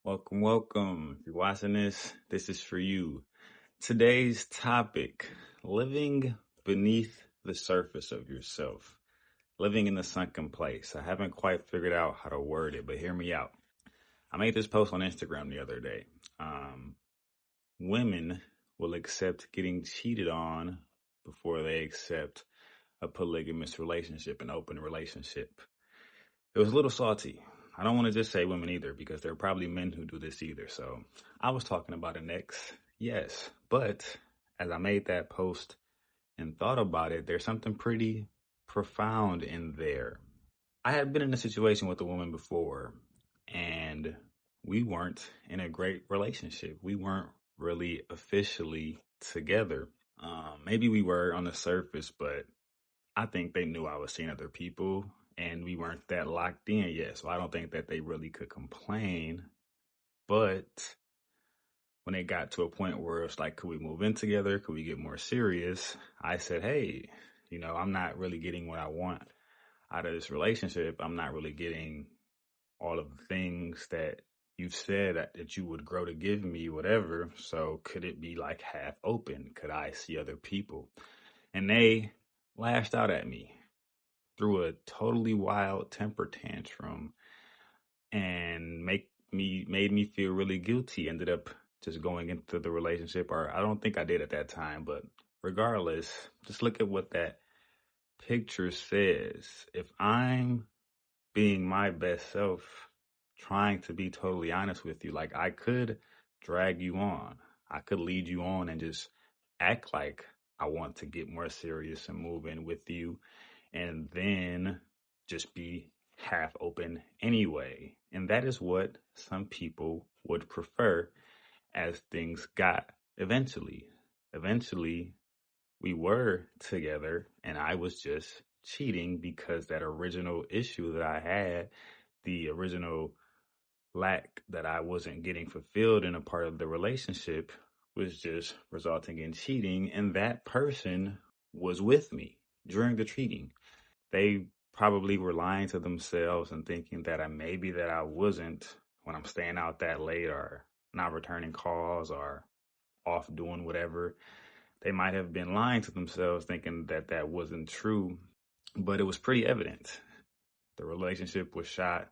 Welcome, welcome. If you're watching this is for you. Today's topic, living beneath the surface of yourself, living in the sunken place. I haven't quite figured out how to word it, but hear me out. I made this post on Instagram the other day. Um, Women will accept getting cheated on before they accept a polygamous relationship, an open relationship. It was a little salty. I don't want to just say women either because there are probably men who do this either. So I was talking about an ex, yes. But as I made that post and thought about it, there's something pretty profound in there. I had been in a situation with a woman before, and we weren't in a great relationship. We weren't really officially together. Maybe we were on the surface, but I think they knew I was seeing other people and we weren't that locked in yet. So I don't think that they really could complain. But when it got to a point where it's like, could we move in together? Could we get more serious? I said, hey, I'm not really getting what I want out of this relationship. I'm not really getting all of the things that you've said that you would grow to give me, whatever. So could it be like half open? Could I see other people? And they lashed out at me, threw a totally wild temper tantrum and made me feel really guilty. Ended up just going into the relationship, or I don't think I did at that time, but regardless, just look at what that picture says. If I'm being my best self, trying to be totally honest with you, like I could drag you on. I could lead you on and just act like I want to get more serious and move in with you, and then just be half open anyway. And that is what some people would prefer as things got eventually. Eventually, we were together and I was just cheating because that original issue that I had, the original lack that I wasn't getting fulfilled in a part of the relationship, was just resulting in cheating. And that person was with me during the cheating. They probably were lying to themselves and thinking that I wasn't when I'm staying out that late or not returning calls or off doing whatever. They might have been lying to themselves thinking that that wasn't true, but it was pretty evident. The relationship was shot,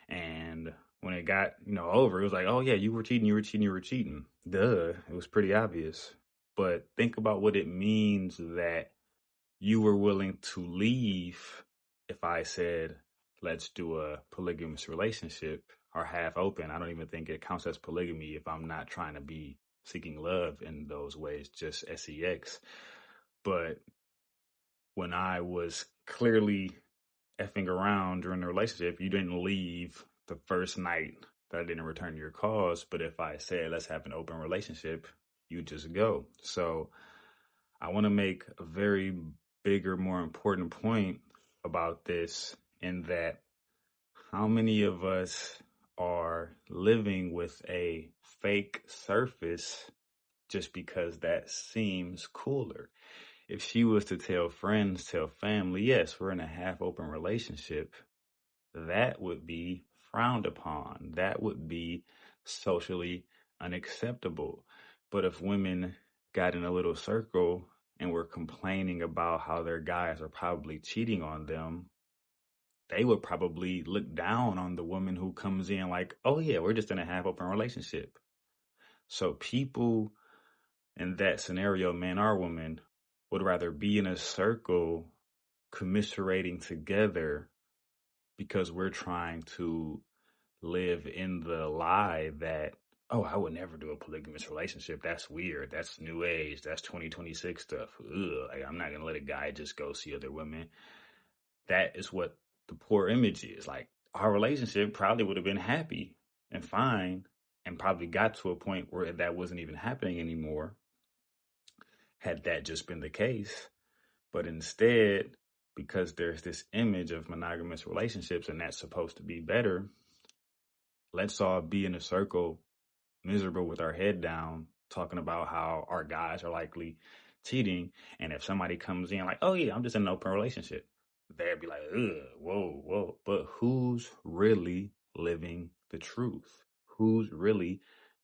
and when it got, over, it was like, oh yeah, you were cheating, you were cheating, you were cheating. Duh, it was pretty obvious. But think about what it means that you were willing to leave if I said, let's do a polygamous relationship or half open. I don't even think it counts as polygamy if I'm not trying to be seeking love in those ways, just sex. But when I was clearly effing around during the relationship, you didn't leave the first night that I didn't return your calls. But if I said, let's have an open relationship, you just go. So I want to make a very bigger, more important point about this, in that how many of us are living with a fake surface just because that seems cooler. If she was to tell friends, tell family, yes, we're in a half open relationship, that would be frowned upon. That would be socially unacceptable. But if women got in a little circle and were complaining about how their guys are probably cheating on them, they would probably look down on the woman who comes in like, oh yeah, we're just in a half open relationship. So people in that scenario, man or woman, would rather be in a circle commiserating together because we're trying to live in the lie that, oh, I would never do a polygamous relationship. That's weird. That's new age. That's 2026 stuff. Ugh, like, I'm not going to let a guy just go see other women. That is what the poor image is. Like, our relationship probably would have been happy and fine and probably got to a point where that wasn't even happening anymore had that just been the case. But instead, because there's this image of monogamous relationships and that's supposed to be better, let's all be in a circle, miserable with our head down, talking about how our guys are likely cheating. And if somebody comes in like, oh yeah, I'm just in an open relationship, they'd be like, ugh, whoa, whoa. But who's really living the truth? who's really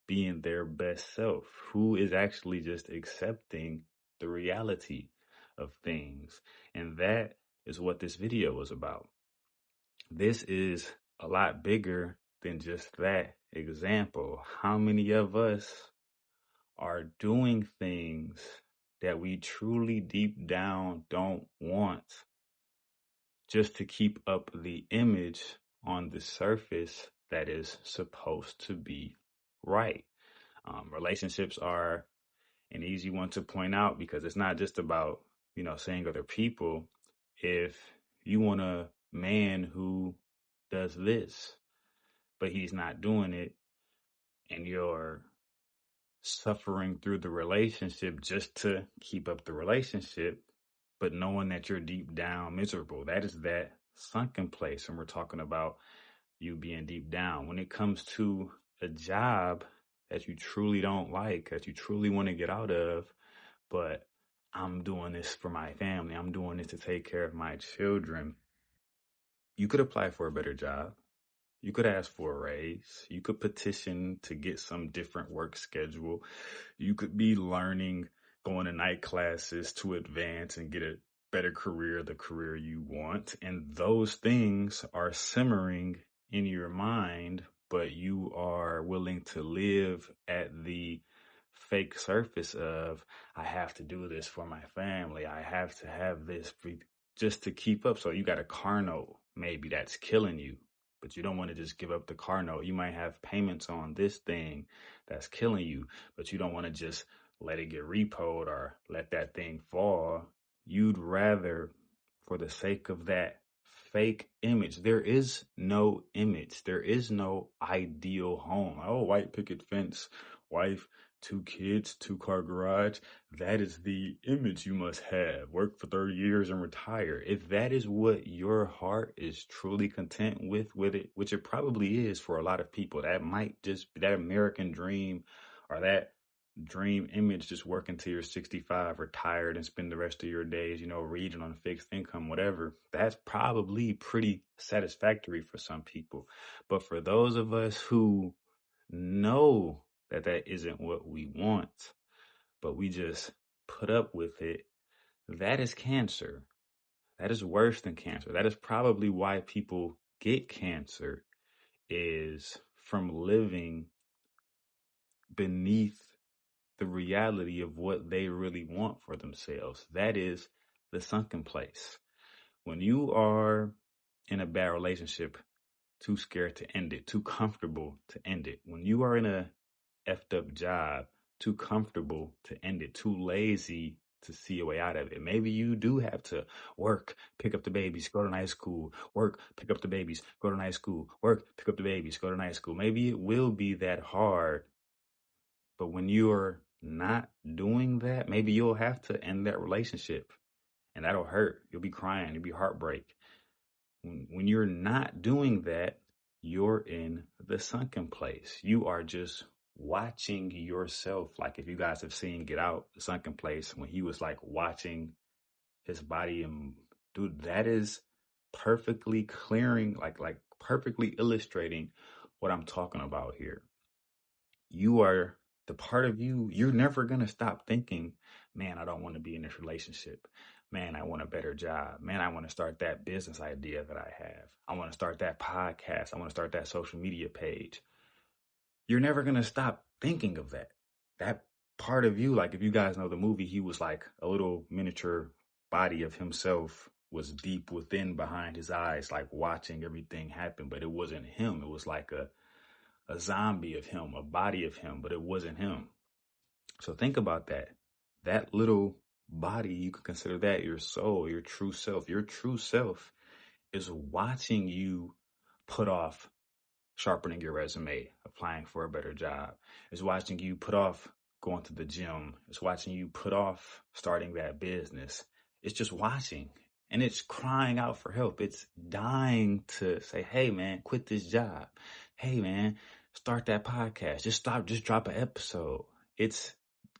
being their best self, who is actually just accepting the reality of things. And that is what this video was about. This is a lot bigger than just that example. How many of us are doing things that we truly deep down don't want just to keep up the image on the surface that is supposed to be right? Relationships are an easy one to point out because it's not just about, seeing other people. If you want a man who does this, but he's not doing it, and you're suffering through the relationship just to keep up the relationship, but knowing that you're deep down miserable, that is that sunken place. And we're talking about you being deep down. When it comes to a job that you truly don't like, that you truly want to get out of, but I'm doing this for my family, I'm doing this to take care of my children, you could apply for a better job. You could ask for a raise. You could petition to get some different work schedule. You could be learning, going to night classes to advance and get a better career, the career you want. And those things are simmering in your mind, but you are willing to live at the fake surface of, I have to do this for my family. I have to have this just to keep up. So you got a car note, maybe that's killing you, but you don't want to just give up the car note. You might have payments on this thing that's killing you, but you don't want to just let it get repoed or let that thing fall. You'd rather, for the sake of that fake image, there is no image. There is no ideal home. Oh, white picket fence, wife, 2 kids, 2-car garage. That is the image you must have. Work for 30 years and retire. If that is what your heart is truly content with it, which it probably is for a lot of people, that might just be that American dream or that dream image, just working till you're 65, retired, and spend the rest of your days, reading on fixed income, whatever. That's probably pretty satisfactory for some people. But for those of us who know that that isn't what we want, but we just put up with it, that is cancer. That is worse than cancer. That is probably why people get cancer, is from living beneath the reality of what they really want for themselves. That is the sunken place. When you are in a bad relationship, too scared to end it, too comfortable to end it. When you are in a effed up job, too comfortable to end it, too lazy to see a way out of it. Maybe you do have to work, pick up the babies, go to night school, work, pick up the babies, go to night school, work, pick up the babies, go to night school. Maybe it will be that hard, but when you're not doing that, maybe you'll have to end that relationship, and that'll hurt. You'll be crying, you'll be heartbreak. When you're not doing that, you're in the sunken place. You are just watching yourself. Like if you guys have seen Get Out, the sunken place, when he was like watching his body, and dude, that is perfectly clearing, like perfectly illustrating what I'm talking about here. You are the part of you, you're never going to stop thinking, man, I don't want to be in this relationship. Man, I want a better job. Man, I want to start that business idea that I have. I want to start that podcast. I want to start that social media page. You're never going to stop thinking of that. That part of you, like if you guys know the movie, he was like a little miniature body of himself was deep within behind his eyes, like watching everything happen, but it wasn't him. It was like a zombie of him, a body of him, but it wasn't him. So think about that. That little body, you could consider that your soul, your true self. Your true self is watching you put off sharpening your resume, applying for a better job. It's watching you put off going to the gym. It's watching you put off starting that business. It's just watching, and it's crying out for help. It's dying to say, hey man, quit this job. Hey man, start that podcast. Just drop an episode. It's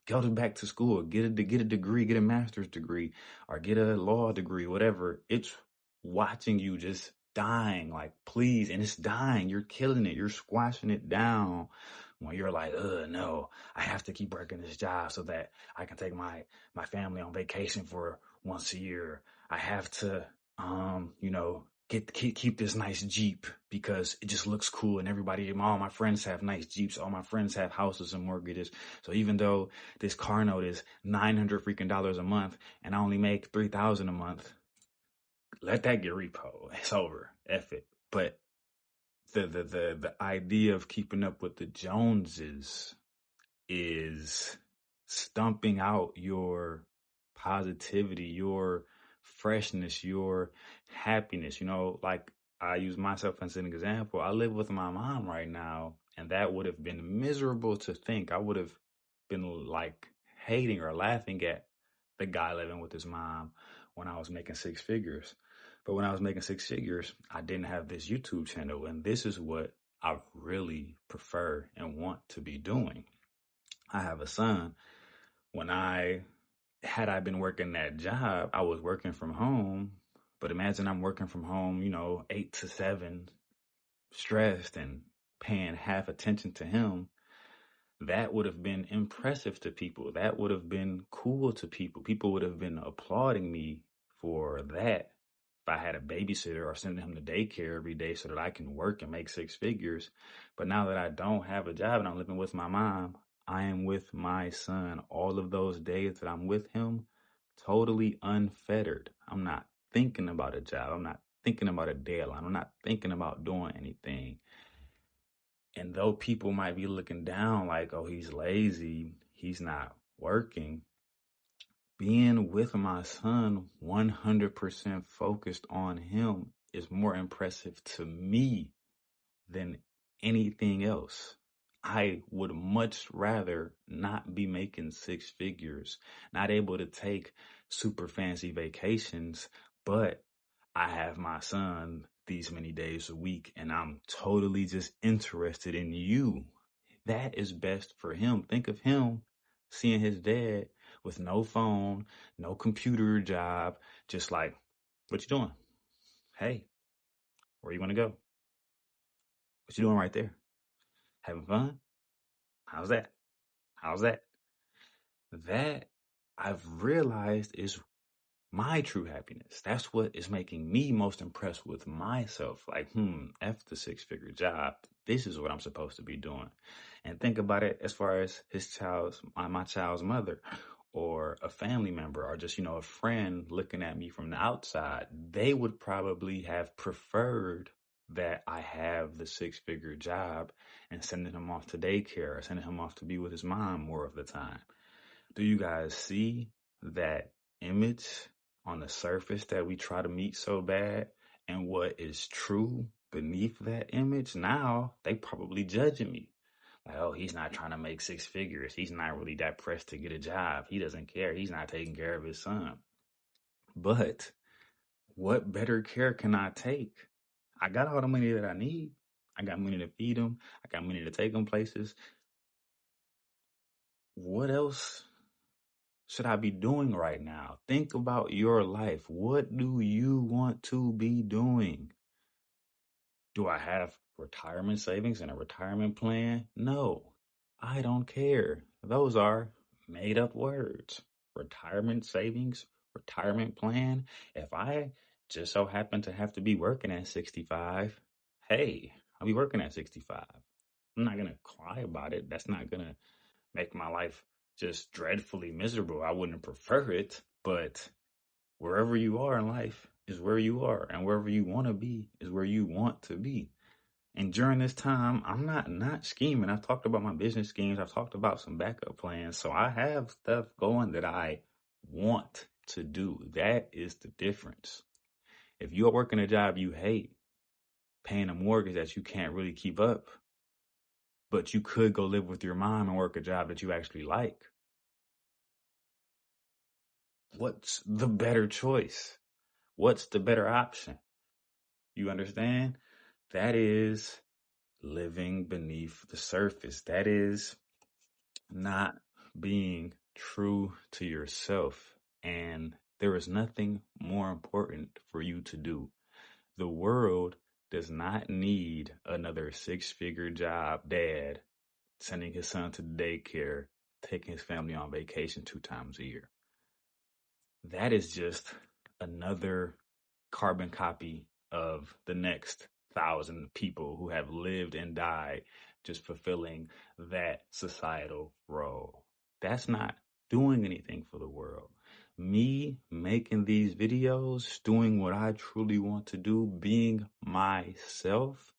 go back to school, get a degree, get a master's degree, or get a law degree, whatever. It's watching you just dying, like, please, and it's dying. You're killing it. You're squashing it down when you're like, no, I have to keep working this job so that I can take my family on vacation for once a year. I have to, keep this nice Jeep because it just looks cool, and all my friends have nice Jeeps. All my friends have houses and mortgages. So even though this car note is $900 a month and I only make $3,000 a month, let that get repo. It's over. F it. But the idea of keeping up with the Joneses is stumping out your positivity, your freshness, your happiness. Like, I use myself as an example. I live with my mom right now, and that would have been miserable to think. I would have been like hating or laughing at the guy living with his mom when I was making six figures. But when I was making six figures, I didn't have this YouTube channel, and this is what I really prefer and want to be doing. I have a son. When had I been working that job, I was working from home. But imagine I'm working from home, 8 to 7, stressed and paying half attention to him. That would have been impressive to people. That would have been cool to people. People would have been applauding me for that if I had a babysitter or sending him to daycare every day so that I can work and make six figures. But now that I don't have a job and I'm living with my mom, I am with my son all of those days that I'm with him, totally unfettered. I'm not thinking about a job. I'm not thinking about a deadline. I'm not thinking about doing anything. And though people might be looking down like, oh, he's lazy, he's not working, being with my son 100% focused on him is more impressive to me than anything else. I would much rather not be making six figures, not able to take super fancy vacations, but I have my son these many days a week and I'm totally just interested in you. That is best for him. Think of him seeing his dad with no phone, no computer job, just like, what you doing? Hey, where you want to go? What you doing right there? Having fun? How's that? How's that? That, I've realized, is my true happiness. That's what is making me most impressed with myself. Like, F the six-figure job. This is what I'm supposed to be doing. And think about it as far as my child's mother, or a family member, or just, a friend looking at me from the outside. They would probably have preferred that I have the six-figure job and sending him off to daycare or sending him off to be with his mom more of the time. Do you guys see that image on the surface that we try to meet so bad, and what is true beneath that image? Now they probably judging me. Like, oh, he's not trying to make six figures. He's not really that pressed to get a job. He doesn't care. He's not taking care of his son. But what better care can I take? I got all the money that I need. I got money to feed him. I got money to take him places. What else should I be doing right now? Think about your life. What do you want to be doing? Do I have retirement savings and a retirement plan? No, I don't care. Those are made up words. Retirement savings, retirement plan. If I just so happen to have to be working at 65, hey, I'll be working at 65. I'm not going to cry about it. That's not going to make my life just dreadfully miserable. I wouldn't prefer it, but wherever you are in life is where you are, and wherever you want to be is where you want to be. And during this time, I'm not scheming. I've talked about my business schemes. I've talked about some backup plans. So I have stuff going that I want to do. That is the difference. If you're working a job you hate, paying a mortgage that you can't really keep up, but you could go live with your mom and work a job that you actually like, what's the better choice? What's the better option? You understand? That is living beneath the surface. That is not being true to yourself. And there is nothing more important for you to do The world does not need another six-figure job dad sending his son to daycare, taking his family on vacation 2 times a year. That is just another carbon copy of the next 1,000 people who have lived and died just fulfilling that societal role. That's not doing anything for the world. Me making these videos, doing what I truly want to do, being myself,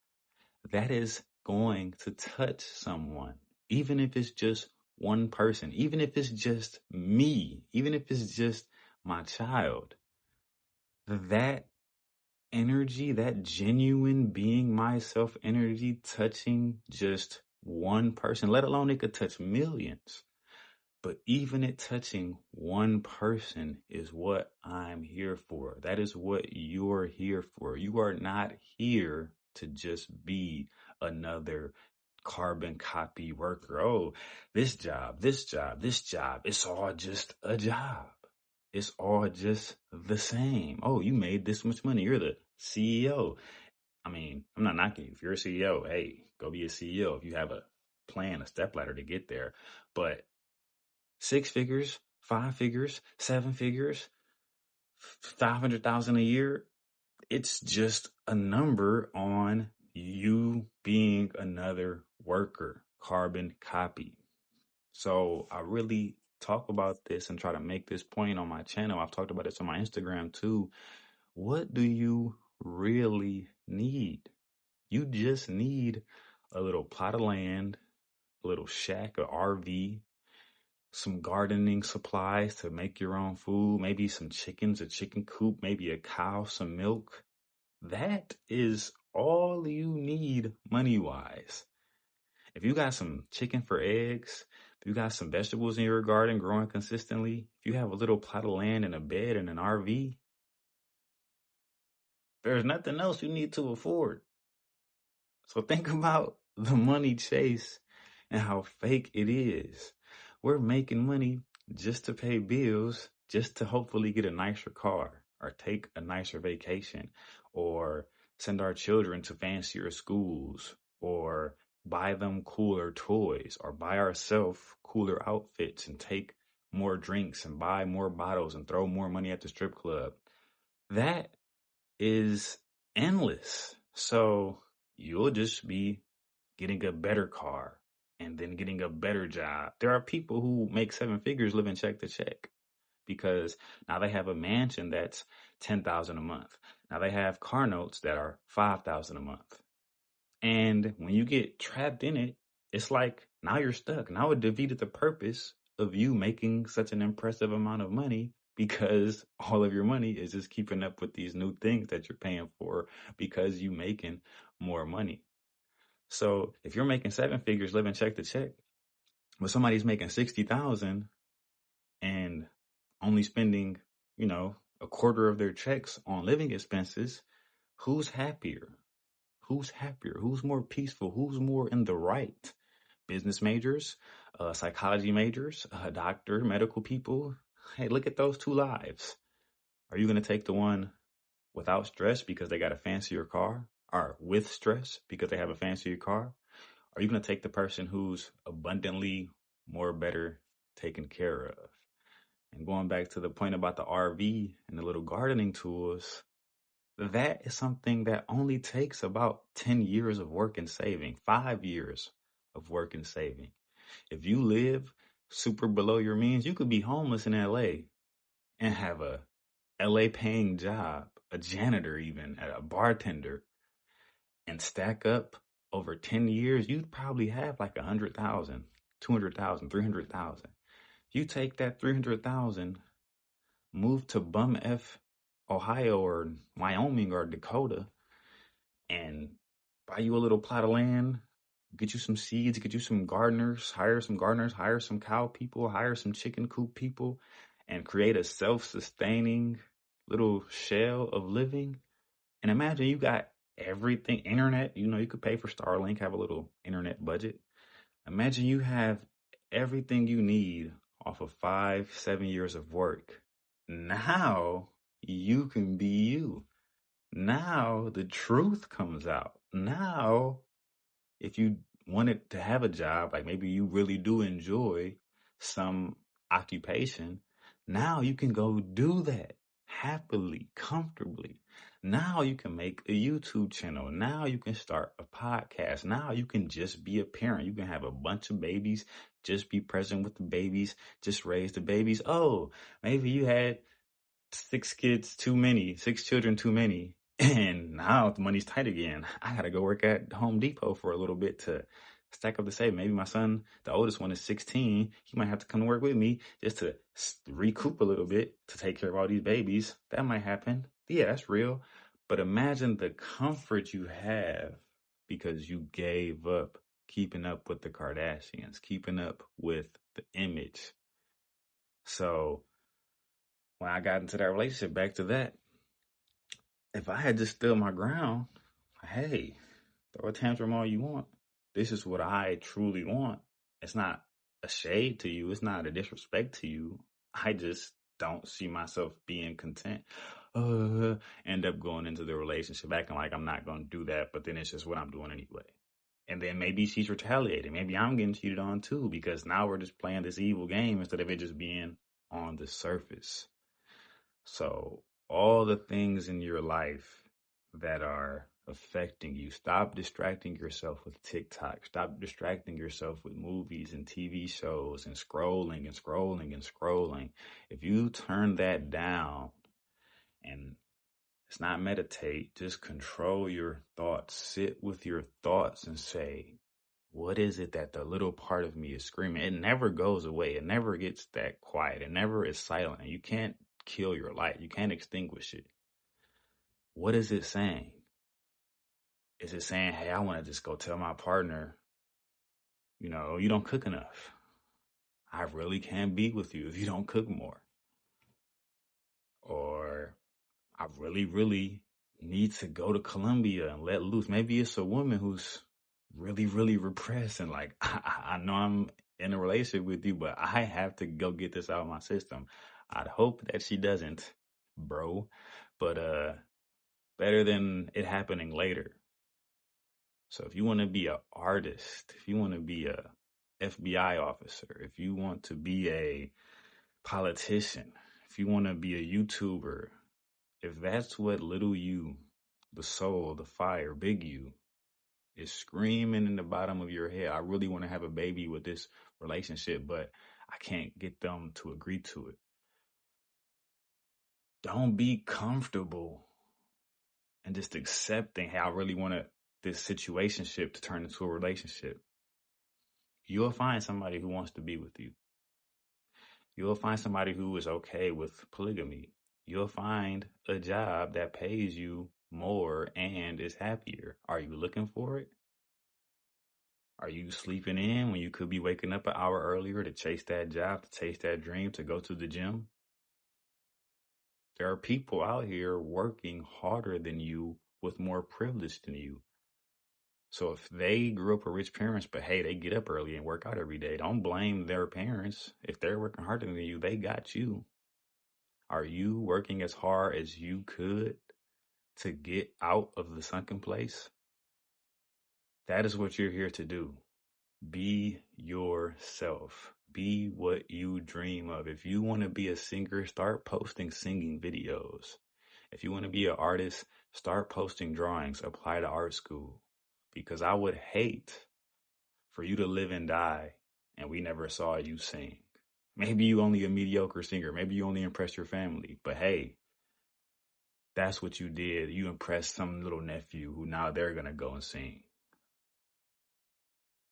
that is going to touch someone, even if it's just one person, even if it's just me, even if it's just my child. That energy, that genuine being myself energy touching just one person, let alone it could touch millions. But even it touching one person is what I'm here for. That is what you're here for. You are not here to just be another carbon copy worker. Oh, this job, this job, this job. It's all just a job. It's all just the same. Oh, you made this much money. You're the CEO. I mean, I'm not knocking you. If you're a CEO, hey, go be a CEO if you have a plan, a stepladder to get there. But 6 figures, 5 figures, 7 figures, 500,000 a year, it's just a number on you being another worker, carbon copy. So I really talk about this and try to make this point on my channel. I've talked about this on my Instagram too. What do you really need? You just need a little plot of land, a little shack, a RV, some gardening supplies to make your own food, maybe some chickens, a chicken coop, maybe a cow, some milk. That is all you need money wise. If you got some chicken for eggs, if you got some vegetables in your garden growing consistently, if you have a little plot of land and a bed and an RV, there's nothing else you need to afford. So think about the money chase and how fake it is. We're making money just to pay bills, just to hopefully get a nicer car or take a nicer vacation or send our children to fancier schools or buy them cooler toys or buy ourselves cooler outfits and take more drinks and buy more bottles and throw more money at the strip club. That is endless. So you'll just be getting a better car and then getting a better job. There are people who make 7 figures living check to check because now they have a mansion that's 10,000 a month. Now they have car notes that are 5,000 a month. And when you get trapped in it, it's like now you're stuck. Now it defeated the purpose of you making such an impressive amount of money because all of your money is just keeping up with these new things that you're paying for because you making more money. So if you're making 7 figures living check to check, but somebody's making 60,000 and only spending, a quarter of their checks on living expenses, who's happier? Who's happier? Who's more peaceful? Who's more in the right? Business majors, psychology majors, doctor, medical people. Hey, look at those two lives. Are you going to take the one without stress because they got a fancier car, or with stress because they have a fancier car? Are you going to take the person who's abundantly more better taken care of? And going back to the point about the RV and the little gardening tools, that is something that only takes about 10 years of work and saving, 5 years of work and saving. If you live super below your means, you could be homeless in LA and have a LA paying job, a janitor even, a bartender, and stack up over 10 years, you'd probably have like 100,000, 200,000, 300,000. You take that 300,000, move to bum F, Ohio or Wyoming or Dakota, and buy you a little plot of land, get you some seeds, get you some gardeners, hire some cow people, hire some chicken coop people, and create a self-sustaining little shell of living. And imagine you got everything, internet, you could pay for Starlink, have a little internet budget. Imagine you have everything you need off of 5, 7 years of work. Now you can be you. Now the truth comes out. Now, if you wanted to have a job, like maybe you really do enjoy some occupation, now you can go do that happily, comfortably. Now you can make a YouTube channel. Now you can start a podcast. Now you can just be a parent. You can have a bunch of babies, just be present with the babies, just raise the babies. Oh, maybe you had six kids too many, six children too many. And now the money's tight again. I gotta go work at Home Depot for a little bit to stack up the savings. Maybe my son, the oldest one, is 16. He might have to come to work with me just to recoup a little bit to take care of all these babies. That might happen. Yeah, that's real. But imagine the comfort you have because you gave up keeping up with the Kardashians, keeping up with the image. So when I got into that relationship, back to that, if I had just stood my ground, hey, throw a tantrum all you want. This is what I truly want. It's not a shade to you. It's not a disrespect to you. I just don't see myself being content. End up going into the relationship acting like I'm not going to do that, but then it's just what I'm doing anyway. And then maybe she's retaliating. Maybe I'm getting cheated on too, because now we're just playing this evil game instead of it just being on the surface. So all the things in your life that are affecting you, stop distracting yourself with TikTok. Stop distracting yourself with movies and TV shows and scrolling and scrolling and scrolling. If you turn that down, and it's not meditate, just control your thoughts. Sit with your thoughts and say, what is it that the little part of me is screaming? It never goes away. It never gets that quiet. It never is silent. You can't kill your light. You can't extinguish it. What is it saying? Is it saying, hey, I want to just go tell my partner, you don't cook enough. I really can't be with you if you don't cook more. Or I really, really need to go to Colombia and let loose. Maybe it's a woman who's really, really repressed and like, I know I'm in a relationship with you, but I have to go get this out of my system. I'd hope that she doesn't, bro. But better than it happening later. So if you want to be an artist, if you want to be a FBI officer, if you want to be a politician, if you want to be a YouTuber, if that's what little you, the soul, the fire, big you, is screaming in the bottom of your head, I really want to have a baby with this relationship, but I can't get them to agree to it. Don't be comfortable and just accepting, hey, I really want this situationship to turn into a relationship. You'll find somebody who wants to be with you. You'll find somebody who is okay with polygamy. You'll find a job that pays you more and is happier. Are you looking for it? Are you sleeping in when you could be waking up an hour earlier to chase that job, to chase that dream, to go to the gym? There are people out here working harder than you with more privilege than you. So if they grew up with rich parents, but hey, they get up early and work out every day, don't blame their parents. If they're working harder than you, they got you. Are you working as hard as you could to get out of the sunken place? That is what you're here to do. Be yourself. Be what you dream of. If you want to be a singer, start posting singing videos. If you want to be an artist, start posting drawings. Apply to art school. Because I would hate for you to live and die and we never saw you sing. Maybe you only a mediocre singer. Maybe you only impress your family. But hey, that's what you did. You impressed some little nephew who now they're going to go and sing.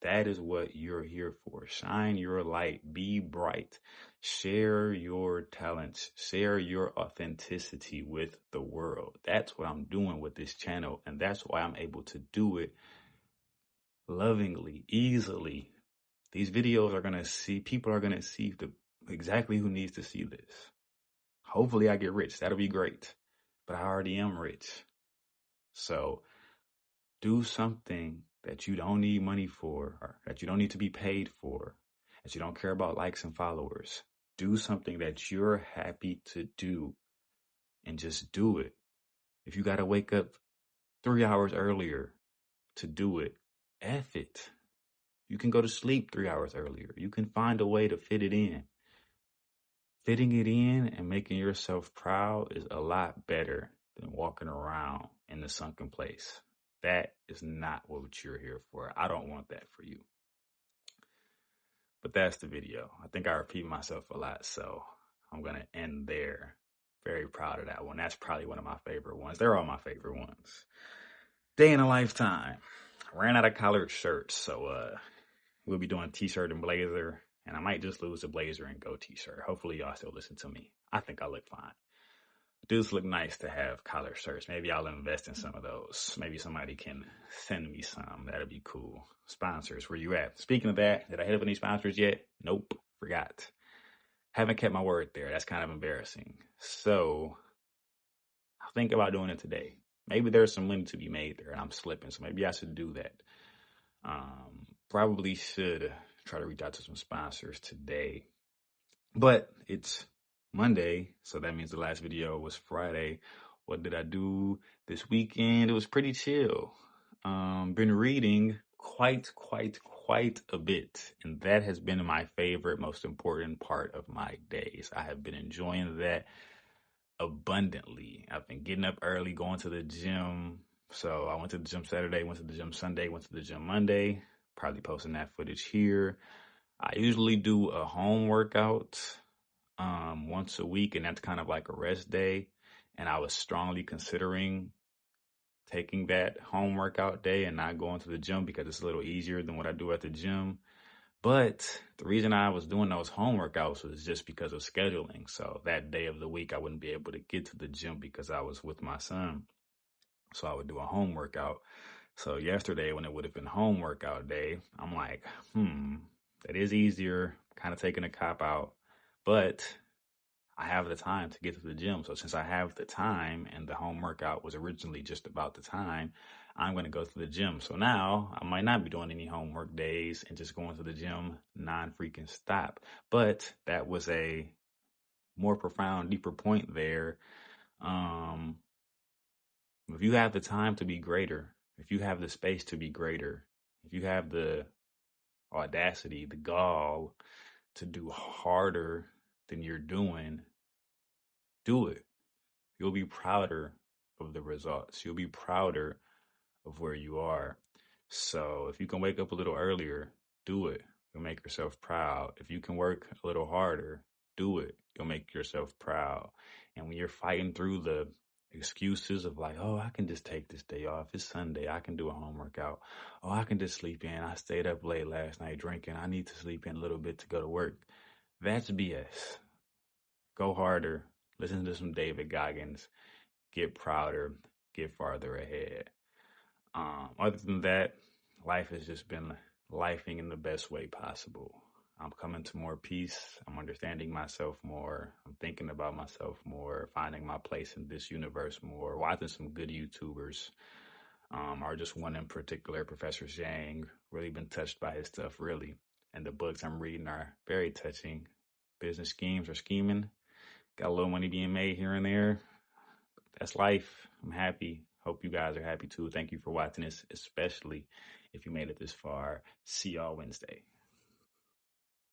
That is what you're here for. Shine your light. Be bright. Share your talents. Share your authenticity with the world. That's what I'm doing with this channel. And that's why I'm able to do it lovingly, easily. These videos are going to see, people are going to see exactly who needs to see this. Hopefully I get rich. That'll be great. But I already am rich. So do something that you don't need money for, or that you don't need to be paid for, that you don't care about likes and followers. Do something that you're happy to do and just do it. If you got to wake up 3 hours earlier to do it, F it. You can go to sleep 3 hours earlier. You can find a way to fit it in. Fitting it in and making yourself proud is a lot better than walking around in the sunken place. That is not what you're here for. I don't want that for you. But that's the video. I think I repeat myself a lot, so I'm going to end there. Very proud of that one. That's probably one of my favorite ones. They're all my favorite ones. Day in a lifetime. Ran out of collared shirts, so we'll be doing t-shirt and blazer, and I might just lose the blazer and go t-shirt. Hopefully y'all still listen to me. I think I look fine. It does look nice to have collared shirts. Maybe I'll invest in some of those. Maybe somebody can send me some. That'd be cool. Sponsors, where you at? Speaking of that, did I hit up any sponsors yet? Nope, forgot. Haven't kept my word there. That's kind of embarrassing. So I'll think about doing it today. Maybe there's some money to be made there and I'm slipping, so maybe I should do that. Probably should try to reach out to some sponsors today. But it's Monday, so that means the last video was Friday. What did I do this weekend? It was pretty chill. Been reading quite a bit, and that has been my favorite, most important part of my days. I have been enjoying that abundantly. I've been getting up early, going to the gym. So I went to the gym Saturday, went to the gym Sunday, went to the gym Monday. Probably posting that footage here. I usually do a home workout once a week, and that's kind of like a rest day. And I was strongly considering taking that home workout day and not going to the gym because it's a little easier than what I do at the gym. But the reason I was doing those home workouts was just because of scheduling. So that day of the week, I wouldn't be able to get to the gym because I was with my son. So I would do a home workout. So yesterday, when it would have been home workout day, I'm like, that is easier, kind of taking a cop out. But I have the time to get to the gym. So since I have the time and the home workout was originally just about the time, I'm going to go to the gym. So now I might not be doing any homework days and just going to the gym non-freaking stop. But that was a more profound, deeper point there. If you have the time to be greater, if you have the space to be greater, if you have the audacity, the gall to do harder than you're doing, do it. You'll be prouder of the results. You'll be prouder of where you are. So if you can wake up a little earlier, do it. You'll make yourself proud. If you can work a little harder, do it. You'll make yourself proud. And when you're fighting through the excuses of like, oh, I can just take this day off. It's Sunday. I can do a home workout. Oh, I can just sleep in. I stayed up late last night drinking. I need to sleep in a little bit to go to work. That's BS. Go harder. Listen to some David Goggins. Get prouder. Get farther ahead. Other than that, life has just been lifing in the best way possible. I'm coming to more peace. I'm understanding myself more. I'm thinking about myself more, finding my place in this universe more, watching some good YouTubers, or just one in particular, Professor Zhang. Really been touched by his stuff, really. And the books I'm reading are very touching. Business schemes or scheming. Got a little money being made here and there. That's life. I'm happy. Hope you guys are happy too. Thank you for watching this, especially if you made it this far. See y'all Wednesday.